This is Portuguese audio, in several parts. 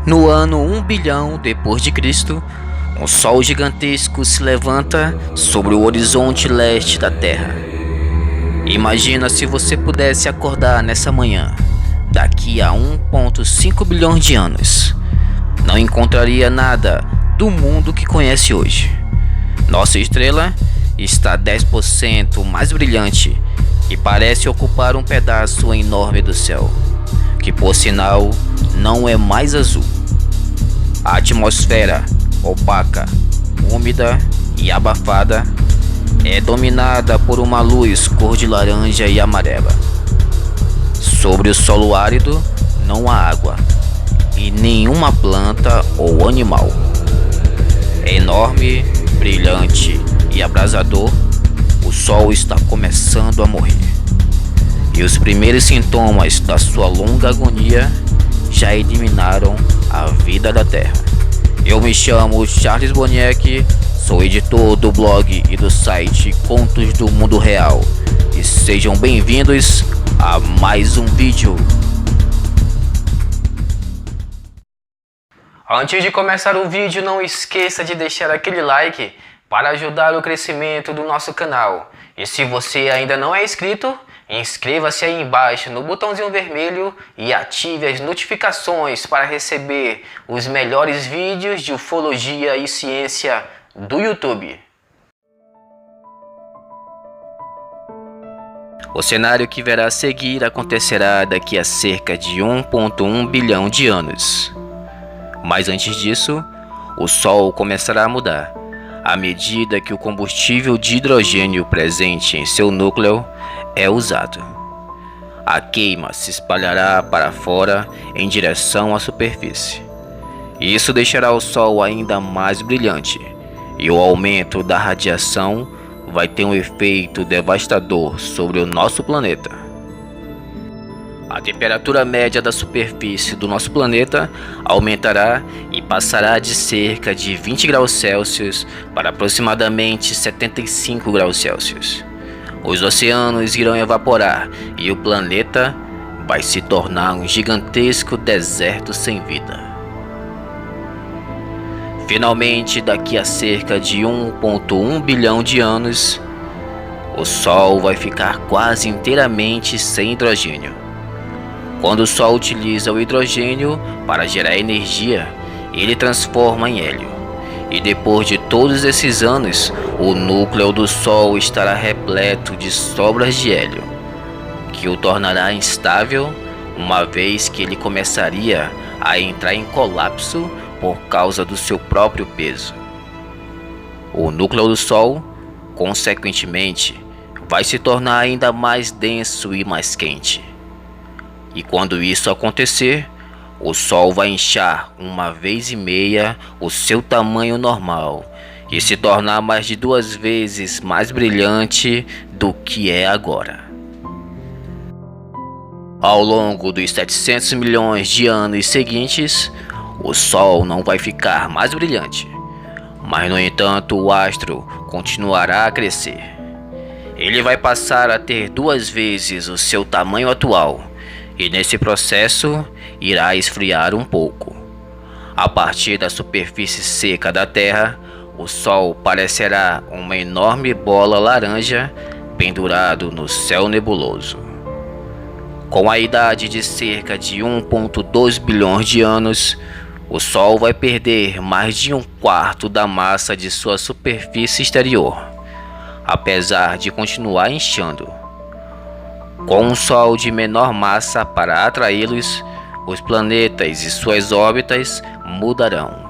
No ano 1 bilhão depois de Cristo, um sol gigantesco se levanta sobre o horizonte leste da Terra. Imagina se você pudesse acordar nessa manhã, daqui a 1,5 bilhões de anos. Não encontraria nada do mundo que conhece hoje. Nossa estrela está 10% mais brilhante e parece ocupar um pedaço enorme do céu, que por sinal não é mais azul. A atmosfera opaca, úmida e abafada é dominada por uma luz cor de laranja e amarela. Sobre o solo árido não há água e nenhuma planta ou animal. Enorme, brilhante e abrasador, o sol está começando a morrer. E os primeiros sintomas da sua longa agonia já eliminaram a vida da Terra. Eu me chamo Charles Boniek, sou editor do blog e do site Contos do Mundo Real. E sejam bem-vindos a mais um vídeo. Antes de começar o vídeo, não esqueça de deixar aquele like para ajudar o crescimento do nosso canal. E se você ainda não é inscrito, inscreva-se aí embaixo no botãozinho vermelho e ative as notificações para receber os melhores vídeos de ufologia e ciência do YouTube. O cenário que verá a seguir acontecerá daqui a cerca de 1,1 bilhão de anos. Mas antes disso, o Sol começará a mudar, à medida que o combustível de hidrogênio presente em seu núcleo é usado. A queima se espalhará para fora em direção à superfície. Isso deixará o Sol ainda mais brilhante, e o aumento da radiação vai ter um efeito devastador sobre o nosso planeta. A temperatura média da superfície do nosso planeta aumentará e passará de cerca de 20 graus Celsius para aproximadamente 75 graus Celsius. Os oceanos irão evaporar e o planeta vai se tornar um gigantesco deserto sem vida. Finalmente, daqui a cerca de 1,1 bilhão de anos, o Sol vai ficar quase inteiramente sem hidrogênio. Quando o Sol utiliza o hidrogênio para gerar energia, ele transforma em hélio. E depois de todos esses anos, o núcleo do Sol estará repleto de sobras de hélio, que o tornará instável, uma vez que ele começaria a entrar em colapso por causa do seu próprio peso. O núcleo do Sol, consequentemente, vai se tornar ainda mais denso e mais quente. E quando isso acontecer, o Sol vai inchar 1,5 vezes o seu tamanho normal e se tornar mais de 2 vezes mais brilhante do que é agora. Ao longo dos 700 milhões de anos seguintes, o Sol não vai ficar mais brilhante, mas no entanto o astro continuará a crescer. Ele vai passar a ter 2 vezes o seu tamanho atual. E nesse processo irá esfriar um pouco. A partir da superfície seca da Terra, o Sol parecerá uma enorme bola laranja pendurado no céu nebuloso. Com a idade de cerca de 1,2 bilhões de anos, o Sol vai perder mais de 1/4 da massa de sua superfície exterior, apesar de continuar inchando. Com um Sol de menor massa para atraí-los, os planetas e suas órbitas mudarão.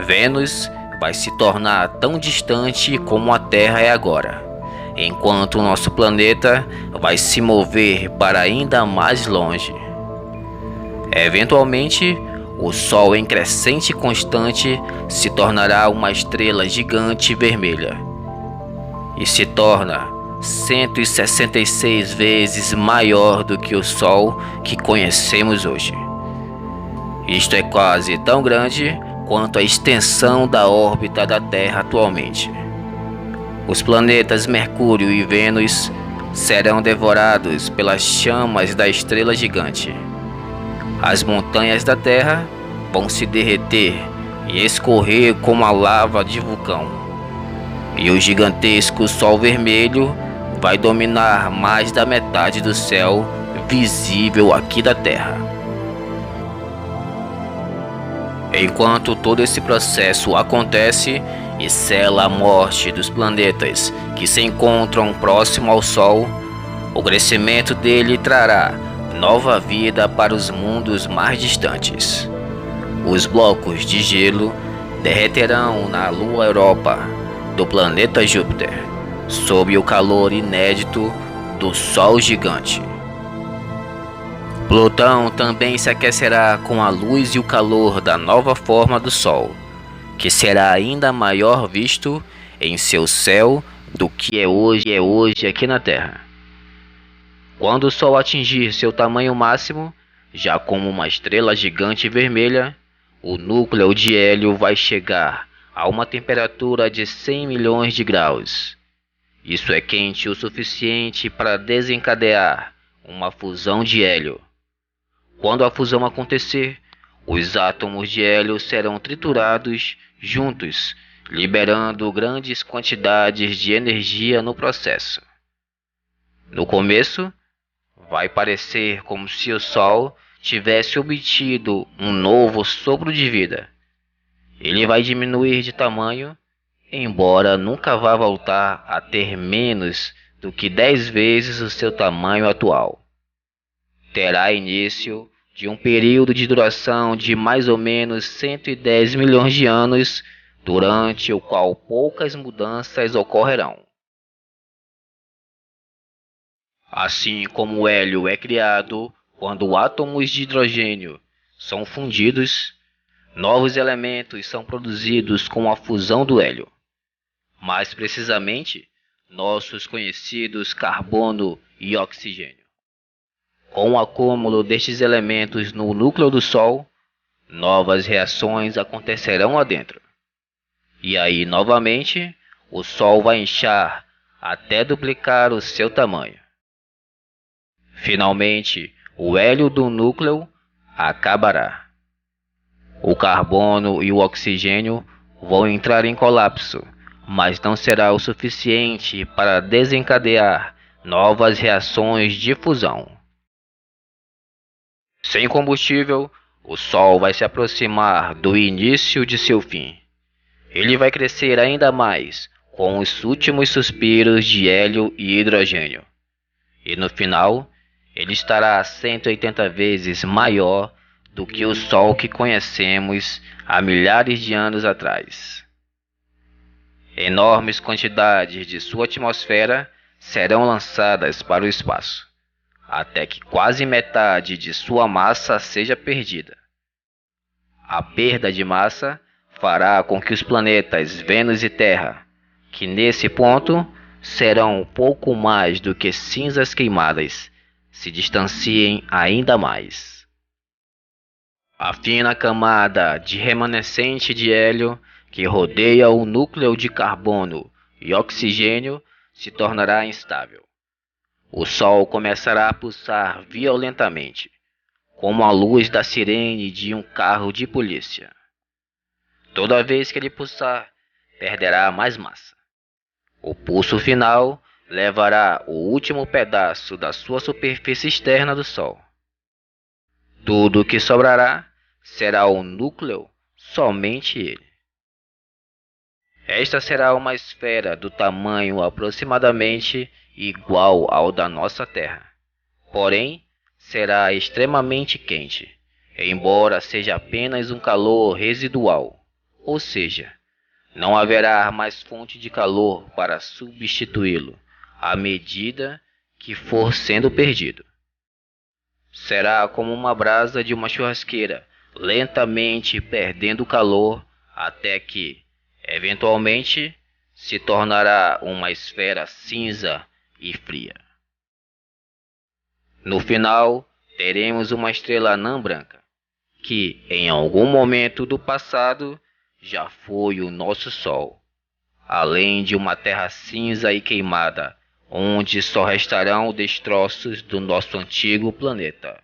Vênus vai se tornar tão distante como a Terra é agora, enquanto o nosso planeta vai se mover para ainda mais longe. Eventualmente, o Sol em crescente constante se tornará uma estrela gigante vermelha e se torna 166 vezes maior do que o Sol que conhecemos hoje. Isto é quase tão grande quanto a extensão da órbita da Terra atualmente. Os planetas Mercúrio e Vênus serão devorados pelas chamas da estrela gigante. As montanhas da Terra vão se derreter e escorrer como a lava de vulcão. E o gigantesco Sol vermelho vai dominar mais da metade do céu visível aqui da Terra. Enquanto todo esse processo acontece e sela a morte dos planetas que se encontram próximo ao Sol, o crescimento dele trará nova vida para os mundos mais distantes. Os blocos de gelo derreterão na Lua Europa do planeta Júpiter, sob o calor inédito do Sol gigante. Plutão também se aquecerá com a luz e o calor da nova forma do Sol, que será ainda maior visto em seu céu do que é hoje aqui na Terra. Quando o Sol atingir seu tamanho máximo, já como uma estrela gigante vermelha, o núcleo de hélio vai chegar a uma temperatura de 100 milhões de graus. Isso é quente o suficiente para desencadear uma fusão de hélio. Quando a fusão acontecer, os átomos de hélio serão triturados juntos, liberando grandes quantidades de energia no processo. No começo, vai parecer como se o Sol tivesse obtido um novo sopro de vida. Ele vai diminuir de tamanho, embora nunca vá voltar a ter menos do que 10 vezes o seu tamanho atual. Terá início de um período de duração de mais ou menos 110 milhões de anos, durante o qual poucas mudanças ocorrerão. Assim como o hélio é criado quando átomos de hidrogênio são fundidos, novos elementos são produzidos com a fusão do hélio. Mais precisamente, nossos conhecidos carbono e oxigênio. Com o acúmulo destes elementos no núcleo do Sol, novas reações acontecerão lá dentro. E aí, novamente, o Sol vai inchar até duplicar o seu tamanho. Finalmente, o hélio do núcleo acabará. O carbono e o oxigênio vão entrar em colapso, mas não será o suficiente para desencadear novas reações de fusão. Sem combustível, o Sol vai se aproximar do início de seu fim. Ele vai crescer ainda mais com os últimos suspiros de hélio e hidrogênio. E no final, ele estará 180 vezes maior do que o Sol que conhecemos há milhares de anos atrás. Enormes quantidades de sua atmosfera serão lançadas para o espaço, até que quase metade de sua massa seja perdida. A perda de massa fará com que os planetas Vênus e Terra, que nesse ponto serão pouco mais do que cinzas queimadas, se distanciem ainda mais. A fina camada de remanescente de hélio que rodeia o núcleo de carbono e oxigênio se tornará instável. O Sol começará a pulsar violentamente, como a luz da sirene de um carro de polícia. Toda vez que ele pulsar, perderá mais massa. O pulso final levará o último pedaço da sua superfície externa do Sol. Tudo o que sobrará será o núcleo, somente ele. Esta será uma esfera do tamanho aproximadamente igual ao da nossa Terra. Porém, será extremamente quente, embora seja apenas um calor residual, ou seja, não haverá mais fonte de calor para substituí-lo à medida que for sendo perdido. Será como uma brasa de uma churrasqueira, lentamente perdendo calor até que, eventualmente, se tornará uma esfera cinza e fria. No final, teremos uma estrela anã branca, que em algum momento do passado já foi o nosso Sol, além de uma terra cinza e queimada, onde só restarão destroços do nosso antigo planeta.